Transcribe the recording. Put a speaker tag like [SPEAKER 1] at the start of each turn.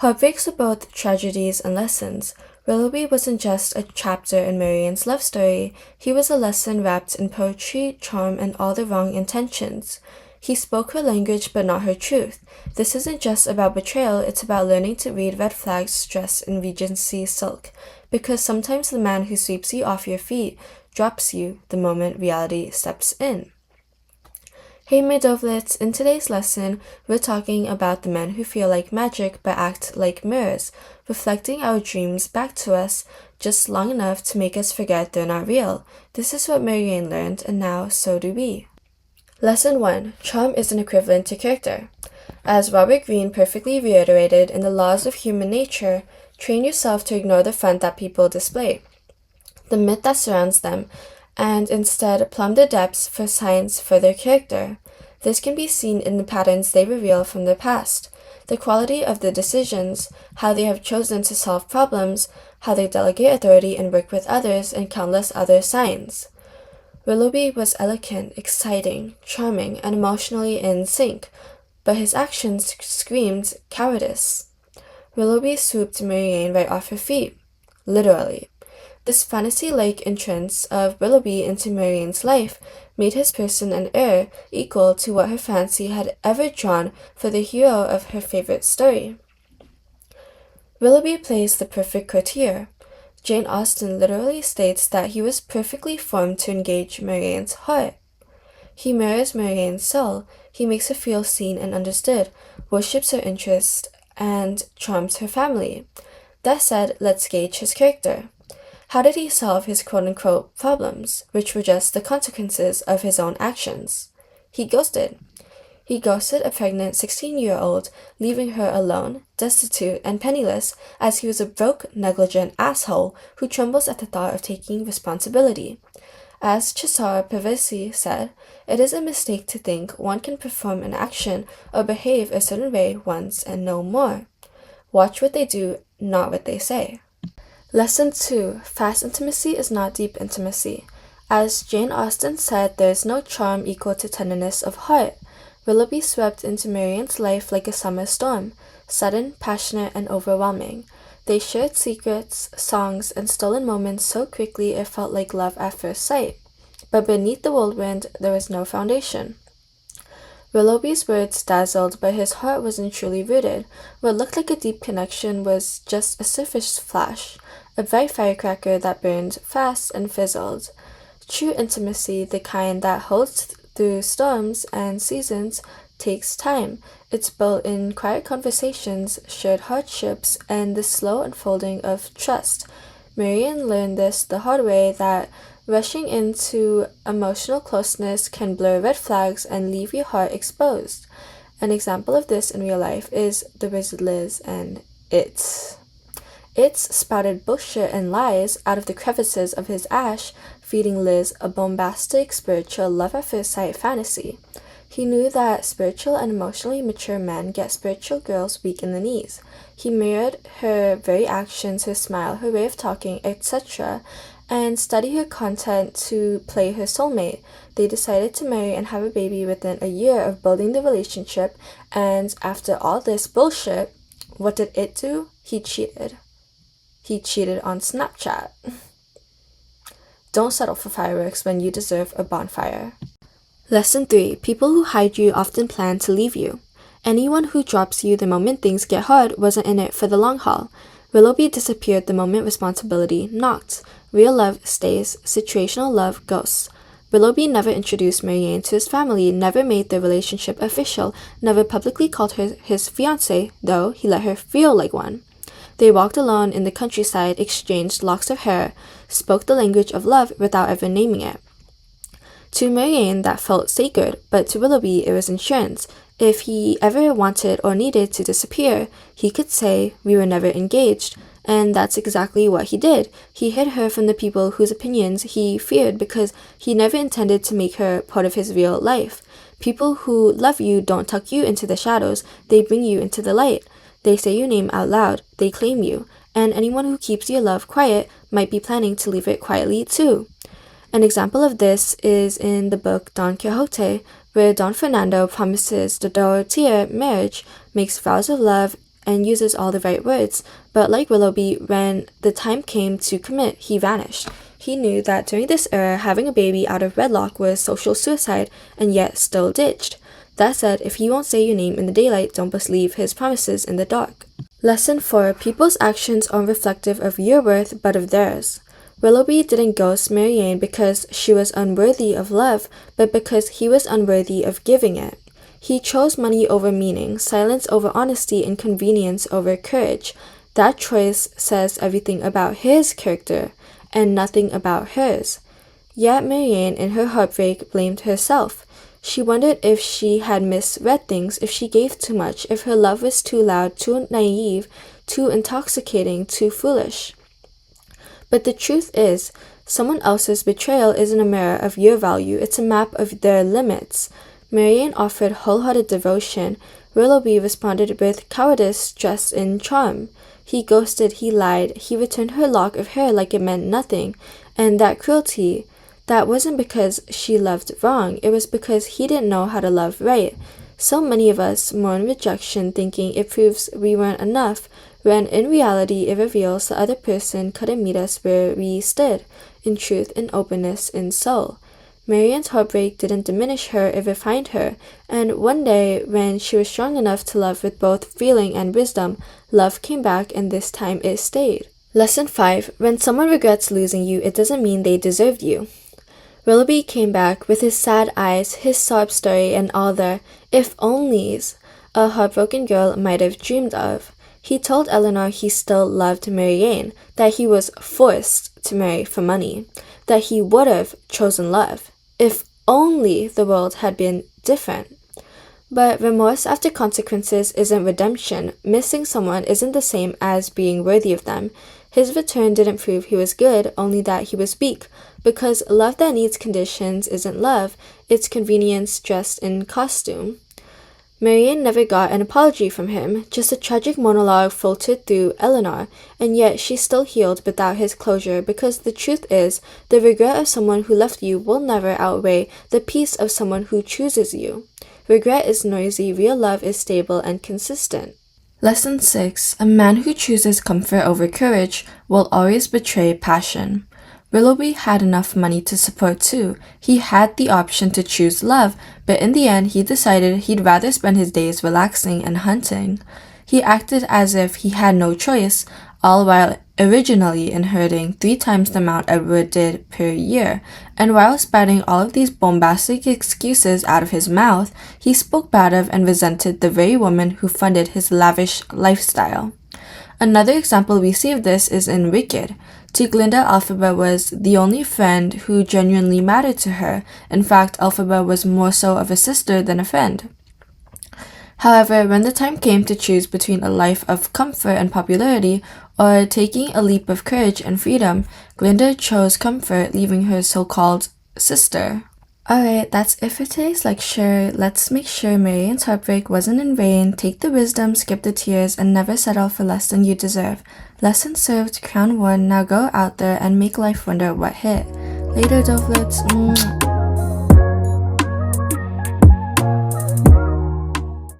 [SPEAKER 1] Heartbreaks are both tragedies and lessons. Willoughby wasn't just a chapter in Marianne's love story, he was a lesson wrapped in poetry, charm, and all the wrong intentions. He spoke her language but not her truth. This isn't just about betrayal, it's about learning to read red flags dressed in Regency silk. Because sometimes the man who sweeps you off your feet drops you the moment reality steps in. Hey my dovelets, in today's lesson, we're talking about the men who feel like magic but act like mirrors, reflecting our dreams back to us just long enough to make us forget they're not real. This is what Marianne learned, and now so do we. Lesson 1. Charm isn't equivalent to character. As Robert Greene perfectly reiterated in The Laws of Human Nature, train yourself to ignore the front that people display, the myth that surrounds them, and instead plumb the depths for signs for their character. This can be seen in the patterns they reveal from their past, the quality of their decisions, how they have chosen to solve problems, how they delegate authority and work with others, and countless other signs. Willoughby was eloquent, exciting, charming, and emotionally in sync, but his actions screamed cowardice. Willoughby swooped Marianne right off her feet, literally. This fantasy-like entrance of Willoughby into Marianne's life made his person and air equal to what her fancy had ever drawn for the hero of her favorite story. Willoughby plays the perfect courtier. Jane Austen literally states that he was perfectly formed to engage Marianne's heart. He mirrors Marianne's soul, he makes her feel seen and understood, worships her interest, and charms her family. That said, let's gauge his character. How did he solve his quote-unquote problems, which were just the consequences of his own actions? He ghosted. He ghosted a pregnant 16-year-old, leaving her alone, destitute, and penniless, as he was a broke, negligent asshole who trembles at the thought of taking responsibility. As Cesare Pavese said, it is a mistake to think one can perform an action or behave a certain way once and no more. Watch what they do, not what they say. Lesson 2. Fast intimacy is not deep intimacy. As Jane Austen said, there is no charm equal to tenderness of heart. Willoughby swept into Marianne's life like a summer storm, sudden, passionate, and overwhelming. They shared secrets, songs, and stolen moments so quickly it felt like love at first sight. But beneath the whirlwind, there was no foundation. Willoughby's words dazzled, but his heart wasn't truly rooted. What looked like a deep connection was just a surface flash, a bright firecracker that burned fast and fizzled. True intimacy, the kind that holds through storms and seasons, takes time. It's built in quiet conversations, shared hardships, and the slow unfolding of trust. Marianne learned this the hard way, that rushing into emotional closeness can blur red flags and leave your heart exposed. An example of this in real life is the wizard Liz and It. It spouted bullshit and lies out of the crevices of his ash, feeding Liz a bombastic spiritual love-at-first-sight fantasy. He knew that spiritual and emotionally mature men get spiritual girls weak in the knees. He mirrored her very actions, her smile, her way of talking, etc., and studied her content to play her soulmate. They decided to marry and have a baby within a year of building the relationship, and after all this bullshit, what did It do? He cheated. He cheated on Snapchat. Don't settle for fireworks when you deserve a bonfire. Lesson 3. People who hide you often plan to leave you. Anyone who drops you the moment things get hard wasn't in it for the long haul. Willoughby disappeared the moment responsibility knocked. Real love stays, situational love ghosts. Willoughby never introduced Marianne to his family, never made their relationship official, never publicly called her his fiancée, though he let her feel like one. They walked alone in the countryside, exchanged locks of hair, spoke the language of love without ever naming it. To Marianne, that felt sacred, but to Willoughby, it was insurance. If he ever wanted or needed to disappear, he could say, "We were never engaged," and that's exactly what he did. He hid her from the people whose opinions he feared because he never intended to make her part of his real life. People who love you don't tuck you into the shadows, they bring you into the light. They say your name out loud, they claim you, and anyone who keeps your love quiet might be planning to leave it quietly too. An example of this is in the book Don Quixote, where Don Fernando promises the Dorotea marriage, makes vows of love, and uses all the right words, but like Willoughby, when the time came to commit, he vanished. He knew that during this era, having a baby out of wedlock was social suicide, and yet still ditched. That said, if he won't say your name in the daylight, don't believe his promises in the dark. Lesson 4. People's actions aren't reflective of your worth, but of theirs. Willoughby didn't ghost Marianne because she was unworthy of love, but because he was unworthy of giving it. He chose money over meaning, silence over honesty, and convenience over courage. That choice says everything about his character, and nothing about hers. Yet Marianne, in her heartbreak, blamed herself. She wondered if she had misread things, if she gave too much, if her love was too loud, too naive, too intoxicating, too foolish. But the truth is, someone else's betrayal isn't a mirror of your value, it's a map of their limits. Marianne offered wholehearted devotion. Willoughby responded with cowardice dressed in charm. He ghosted, he lied, he returned her lock of hair like it meant nothing. And that cruelty, that wasn't because she loved wrong, it was because he didn't know how to love right. So many of us mourn rejection thinking it proves we weren't enough, when in reality it reveals the other person couldn't meet us where we stood, in truth, in openness, in soul. Marianne's heartbreak didn't diminish her, it refined her, and one day, when she was strong enough to love with both feeling and wisdom, love came back, and this time it stayed. Lesson 5. When someone regrets losing you, it doesn't mean they deserved you. Willoughby came back with his sad eyes, his sob story, and all the if-onlys a heartbroken girl might have dreamed of. He told Eleanor he still loved Marianne, that he was forced to marry for money, that he would have chosen love, if only the world had been different. But remorse after consequences isn't redemption. Missing someone isn't the same as being worthy of them. His return didn't prove he was good, only that he was weak, because love that needs conditions isn't love, it's convenience dressed in costume. Marianne never got an apology from him, just a tragic monologue filtered through Eleanor, and yet she still healed without his closure, because the truth is, the regret of someone who left you will never outweigh the peace of someone who chooses you. Regret is noisy, real love is stable and consistent. Lesson 6. A man who chooses comfort over courage will always betray passion. Willoughby had enough money to support two. He had the option to choose love, but in the end he decided he'd rather spend his days relaxing and hunting. He acted as if he had no choice, all while originally inheriting 3 times the amount Edward did per year, and while spouting all of these bombastic excuses out of his mouth, he spoke bad of and resented the very woman who funded his lavish lifestyle. Another example we see of this is in Wicked. To Glinda, Elphaba was the only friend who genuinely mattered to her. In fact, Elphaba was more so of a sister than a friend. However, when the time came to choose between a life of comfort and popularity or taking a leap of courage and freedom, Glinda chose comfort, leaving her so-called sister. Alright, that's it for today's lecture. Let's make sure Marianne's heartbreak wasn't in vain. Take the wisdom, skip the tears, and never settle for less than you deserve. Lesson served, crown won. Now go out there and make life wonder what hit. Later, dovelets.